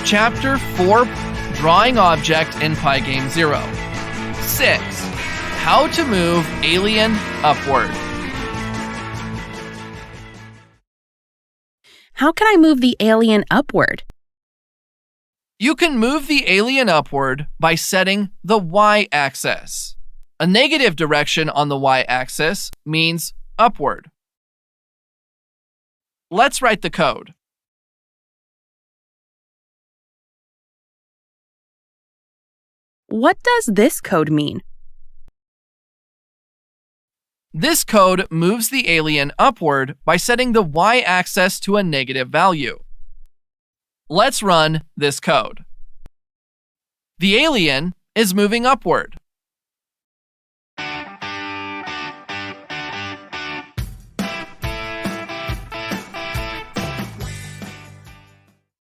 Chapter 4, Drawing Object in Pygame 0. 6. How to move alien upward. How can I move the alien upward? You can move the alien upward by setting the y-axis. A negative direction on the y-axis means upward. Let's write the code. What does this code mean? This code moves the alien upward by setting the y-axis to a negative value. Let's run this code. The alien is moving upward.